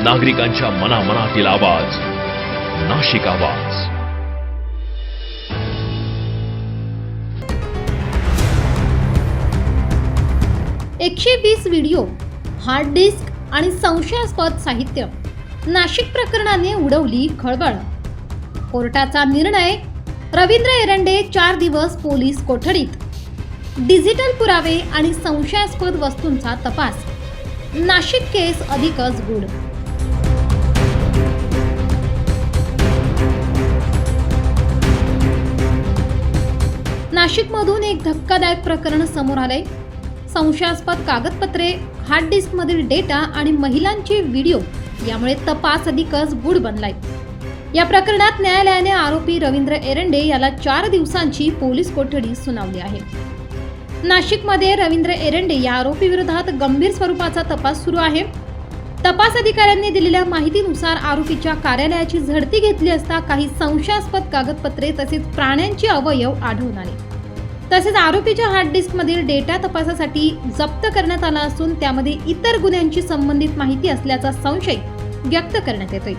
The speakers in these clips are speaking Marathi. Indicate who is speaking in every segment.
Speaker 1: नागरिकांच्या मनामनातील आवाज, नाशिक आवाज.
Speaker 2: एकशे 20 व्हिडिओ, हार्ड डिस्क आणि संशयास्पद साहित्य. नाशिक प्रकरणाने उडवली खळबळ. कोर्टाचा निर्णय. रवींद्र एरंडे 4 दिवस पोलीस कोठडीत. डिजिटल पुरावे आणि संशयास्पद वस्तूंचा तपास. नाशिक केस अधिकच गूढ. नाशिकमधून एक धक्कादायक प्रकरण समोर आले. संशयास्पद कागदपत्रे, हार्ड डिस्क मधील डेटा आणि महिलांचे व्हिडिओ यामुळे तपास अधिकच गूढ बनलाय. या प्रकरणात न्यायालयाने आरोपी रवींद्र एरंडे याला 4 दिवसांची पोलीस कोठडी सुनावली आहे. नाशिकमध्ये रवींद्र एरंडे या आरोपी विरोधात गंभीर स्वरूपाचा तपास सुरू आहे. तपास अधिकाऱ्यांनी दिलेल्या माहितीनुसार आरोपीच्या कार्यालयाची झडती घेतली असता काही संशयास्पद कागदपत्रे तसेच प्राण्यांचे अवयव आढळून आले. तसेच आरोपीच्या हार्ड डिस्क मधील डेटा तपासासाठी जप्त करण्यात आला असून त्यामध्ये इतर गुन्ह्यांची संबंधित माहिती असल्याचा संशय व्यक्त करण्यात येतोय.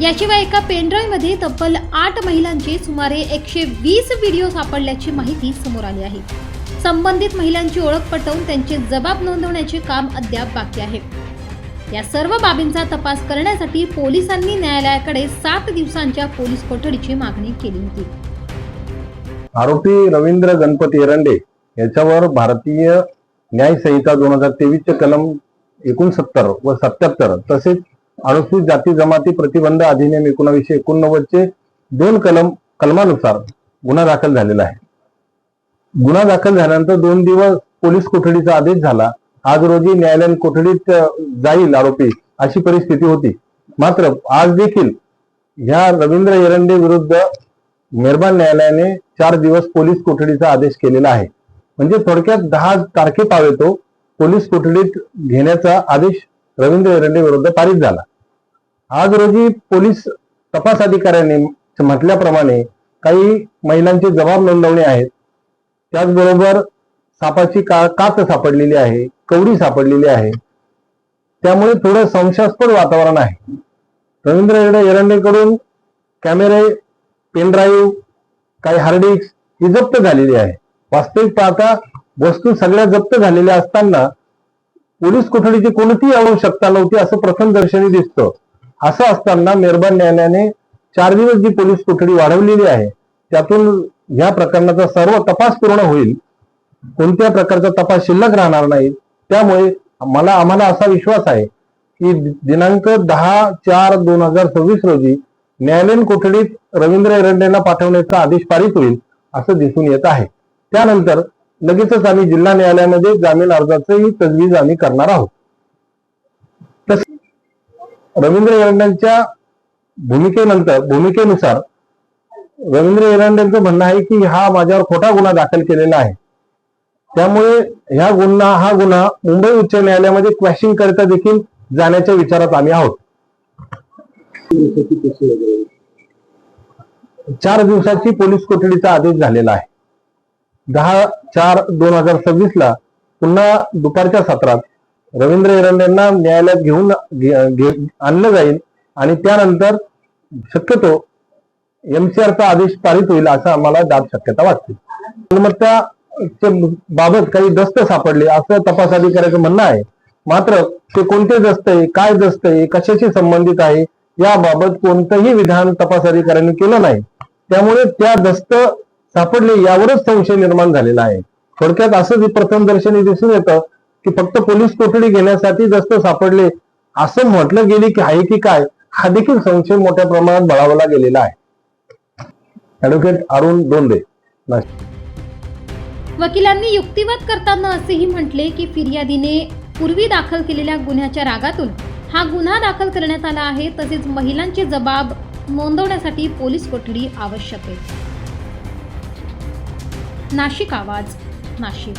Speaker 2: याशिवाय एका पेनड्राईव्ह मध्ये तब्बल 8 महिलांचे सुमारे 120 व्हिडिओ सापडल्याची माहिती समोर आली आहे. संबंधित महिलांची ओळख पटवून त्यांचे जबाब नोंदवण्याचे काम अद्याप बाकी आहे. या सर्व बाबींचा तपास करण्यासाठी पोलिसांनी न्यायालयाकडे 7 दिवसांच्या पोलीस कोठडीची मागणी केली होती.
Speaker 3: आरोपी रवींद्र गणपती एरंडे याच्यावर भारतीय न्याय संहिता 2023 चे कलम 69 व 77 तसेच अनुसूचित जाती जमाती प्रतिबंध अधिनियम 1989 चे 2 कलमानुसार गुन्हा दाखल झालेला आहे. गुन्हा दाखल झाल्यानंतर 2 दिवस पोलीस कोठडीचा आदेश झाला. आज रोजी न्यायालयीन कोठडीत जाईल आरोपी अशी परिस्थिती होती. मात्र आज देखील ह्या रवींद्र एरंडे विरुद्ध मेहरबान न्यायालयाने 4 दिवस पोलीस कोठडीचा आदेश केलेला आहे. म्हणजे थोडक्यात 10 तारखेपावेतो पोलीस कोठडीत घेण्याचा आदेश रवींद्र एरंडे विरुद्ध पारित झाला. आज रोजी पोलीस तपास अधिकाऱ्यांनी म्हटल्याप्रमाणे काही महिलांचे जबाब नोंदवणे आहेत. त्याचबरोबर सापाची काच सापडलेली आहे, कवडी सापडलेली आहे. त्यामुळे थोडं संशयास्पद वातावरण आहे. रवींद्र एरंडेकडून कॅमेरे, पेनड्राईव्ह, काही हार्ड डिस्क ही जप्त झालेली आहे. वास्तविक पाहता वस्तू सगळ्या जप्त झालेल्या असताना पोलीस कोठडीची कोणतीही आवश्यकता नव्हती असं प्रथम दर्शनी दिसतं. असं असताना मेहरबान न्यायालयाने 4 दिवस जी पोलीस कोठडी वाढवलेली आहे त्यातून या प्रकरणाचा सर्व तपास पूर्ण होईल. कोणत्या प्रकारचा तपास शिल्लक राहणार नाही. त्यामुळे आम्हाला असा विश्वास आहे की दिनांक 10/4/2026 रोजी न्यायालयीन कोठडीत रवींद्र एरंडेंना पाठवण्याचा आदेश पारित होईल असं दिसून येत आहे. त्यानंतर लगेचच आम्ही जिल्हा न्यायालयामध्ये जामीन अर्जाचीही तजवीज आम्ही करणार आहोत. रवींद्र एरंडेंच्या भूमिकेनुसार रवींद्र एरंडेंचं म्हणणं आहे की हा माझ्यावर खोटा गुन्हा दाखल केलेला आहे. त्यामुळे हा गुन्हा मुंबई उच्च न्यायालयामध्ये क्वॅशिंग करता देखील जाण्याच्या विचारात आम्ही आहोत. 4 दिवसाची पोलीस कोठडीचा आदेश झालेला आहे. 10/4/2026 ला पुन्हा दुपारच्या सत्रात रवींद्र एरंडेंना न्यायालयात घेऊन आणलं जाईल आणि त्यानंतर शक्यतो MCRचा आदेश पारित होईल असं आम्हाला दाट शक्यता वाटते. मालमत्ता बाबत काही दस्त सापडले असं तपास अधिकाऱ्याचं म्हणणं आहे. मात्र ते कोणते दस्त आहे, काय दस्त आहे, कशाशी संबंधित आहे याबाबत कोणतंही विधान तपास अधिकाऱ्यांनी केलं नाही. त्यामुळे त्या दस्त सापडले यावरच संशय निर्माण झालेला आहे. थोडक्यात असं प्रथम दर्शनी दिसून येतं की फक्त पोलीस कोठडी घेण्यासाठी दस्त सापडले असं म्हटलं गेले की आहे की काय हा देखील संशय मोठ्या प्रमाणात बळावला गेलेला आहे. ॲडव्होकेट अरुण डोंदे.
Speaker 2: वकिलांनी युक्तिवाद करताना असेही म्हटले की फिर्यादीने पूर्वी दाखल केलेल्या गुन्ह्याच्या रागातून हा गुन्हा दाखल करण्यात आला आहे. तसेच महिलांचे जबाब नोंदवण्यासाठी पोलीस कोठडी आवश्यक आहे. नाशिक आवाज, नाशिक.